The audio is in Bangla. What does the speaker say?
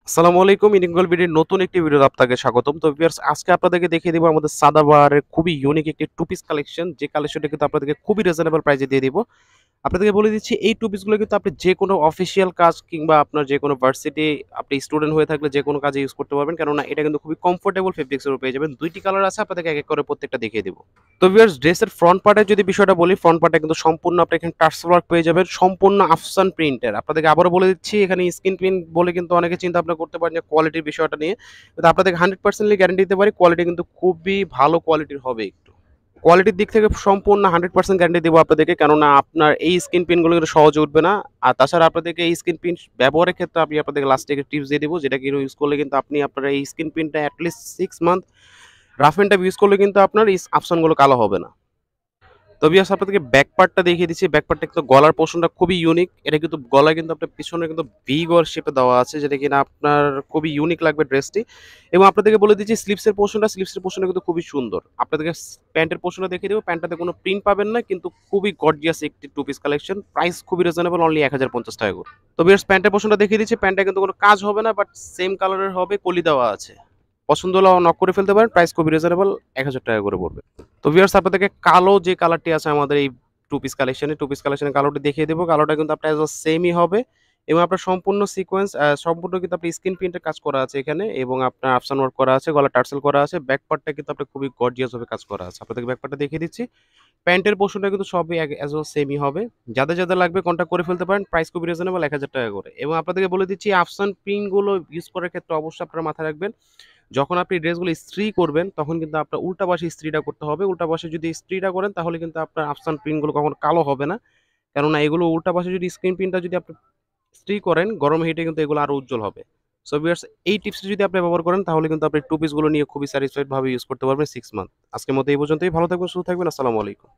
আসসালামু আলাইকুম। ইনিংগল বিডির নতুন একটি ভিডিওতে আপনাকে স্বাগতম। তো ভিউয়ার্স, আজকে আপনাদেরকে দেখিয়ে দিব আমাদের সাদাবাহারের খুবই ইউনিক একটি টু পিস কালেকশন। যে কালেকশনটা কিন্তু আপনাদেরকে খুবই রিজনেবল প্রাইসে দিয়ে দিব। আপনাদেরকে বলে দিচ্ছি, এই টু পিসগুলো কিন্তু আপনি যেকোনো অফিসিয়াল কাজ কিংবা আপনার যেকোনো ভার্সিটি আপনি স্টুডেন্ট হয়ে থাকলে যেকোনো কাজে ইউজ করতে পারবেন। কেননা এটা কিন্তু খুবই কমফোর্টেবল ফেব্রিক্স এর পেয়ে যাবেন। ২ টি কালার আছে, আপনাদেরকে এক এক করে প্রত্যেকটা দেখিয়ে দিব। তো ভিউয়ার্স, ড্রেসের ফ্রন্ট পার্টের যদি বিষয়টা বলি, ফ্রন্ট পার্টে কিন্তু সম্পূর্ণ আপনি এখানে টার্সেল ওয়ার্ক পেয়ে যাবেন, সম্পূর্ণ আফসান প্রিন্টের। আপনাদেরকে আবারও বলে দিচ্ছি, এখানে স্ক্রিন প্রিন্ট বলে কিন্তু অনেকে চিন্তা ভাবনা করতে পারেন যে কোয়ালিটির বিষয়টা নিয়ে। কিন্তু আপনাদেরকে 100% গ্যারান্টি দিতে পারি, কোয়ালিটি কিন্তু খুবই ভালো কোয়ালিটির হবে একটু। কোয়ালিটির দিক থেকে সম্পূর্ণ 100% গ্যারান্টি দেবো আপনাদেরকে, কেননা আপনার এই স্ক্রিন প্রিন্টগুলো কিন্তু সহজে উঠবে না। আর তাছাড়া আপনাদেরকে এই স্ক্রিন প্রিন্ট ব্যবহারের ক্ষেত্রে আমি আপনাদেরকে লাস্টে একটা টিপস দিয়ে দিব, যেটা কিন্তু ইউজ করলে কিন্তু আপনি আপনার এই স্ক্রিন প্রিন্টটা at least 6 month rough and tough use করলে কিন্তু আপনার এই অপশনগুলো কালো হবে না। তো ভিউয়ার্স, আপনাদেরকে ব্যাক পার্টটা দেখিয়ে দিচ্ছি। ব্যাক পার্টটা কিন্তু গলার পোরশনটা খুবই ইউনিক। এটা কিন্তু গলায় কিন্তু আপনার পিছনে কিন্তু ভি গর শেপে দেওয়া আছে, যেটা কিনা আপনার খুবই ইউনিক লাগবে ড্রেসটি। এবং আপনাদেরকে বলে দিচ্ছি, স্লিভসের পোরশনটা কিন্তু খুবই সুন্দর। আপনাদেরকে প্যান্টের পোরশনটা দেখিয়ে দেবো। প্যান্টটাতে কোনো প্রিন্ট পাবেন না, কিন্তু খুবই গর্জিয়াস একটি টু পিস কালেকশন। প্রাইস খুবই রিজনেবল, অনলি ১,০৫০ টাকা করে। তো ভিউয়ার্স, প্যান্টের পোরশনটা দেখিয়ে দিচ্ছি। প্যান্টটা কিন্তু কোনো কাজ হবে না, বাট সেম কালারের হবে, কলি দেওয়া আছে। পছন্দ হলে নক করে ফেলতে পারেন। প্রাইস খুবই রিজনেবল, ১,০০০ টাকা করে পড়বে। তো ভিউয়ার্স, আপনাদেরকে কালো যে কালারটি আছে আমাদের এই টু পিস কালেকশনের কালোটি দেখিয়ে দেবো। কালোটা কিন্তু আপনার সেমই হবে এবং আপনার সম্পূর্ণ সিকোয়েন্স সম্পূর্ণ কিন্তু আপনার স্ক্রিন প্রিন্টের কাজ করা আছে এখানে, এবং আপনার আফসান ওয়ার্ক করা আছে, গলা টার্সেল করা আছে। ব্যাক পার্টটা কিন্তু আপনার খুবই গর্জিয়াস ভাবে কাজ করা আছে। আপনাদেরকে ব্যাক পার্টটা দেখিয়ে দিচ্ছি। প্যান্টের পোরশনটা কিন্তু সবই সেমই হবে। যাদের লাগবে কনট্যাক্ট করে ফেলতে পারেন। প্রাইস খুবই রিজনেবল, ১,০০০ টাকা করে। এবং আপনাদেরকে বলে দিচ্ছি, আফসান প্রিন্ট গুলো ইউজ করার ক্ষেত্রে অবশ্যই আপনারা মাথায় রাখবেন, যখন আপনি ড্রেসগুলো ইস্ত্রি করবেন তখন কিন্তু আপনার উল্টা পাশে ইস্ত্রিটা করতে হবে। উল্টা পাশে যদি ইস্ত্রিটা করেন তাহলে কিন্তু আপনার আফসান প্রিন্টগুলো কখনো কালো হবে না। কেননা এগুলো উল্টা পাশে যদি স্ক্রিন প্রিন্টটা যদি আপনি ইস্ত্রি করেন, গরম হিটে কিন্তু এগুলো আরো উজ্জ্বল হবে। সো ভিউয়ার্স, এই টিপসটা যদি আপনি ব্যবহার করেন তাহলে কিন্তু আপনি টু পিসগুলো নিয়ে খুবই স্যাটিসফাইড ভাবে ইউজ করতে পারবেন 6 মান্থ। আজকের মতো এই পর্যন্তই। ভালো থাকবেন, সুস্থ থাকবেন। আসসালামু আলাইকুম।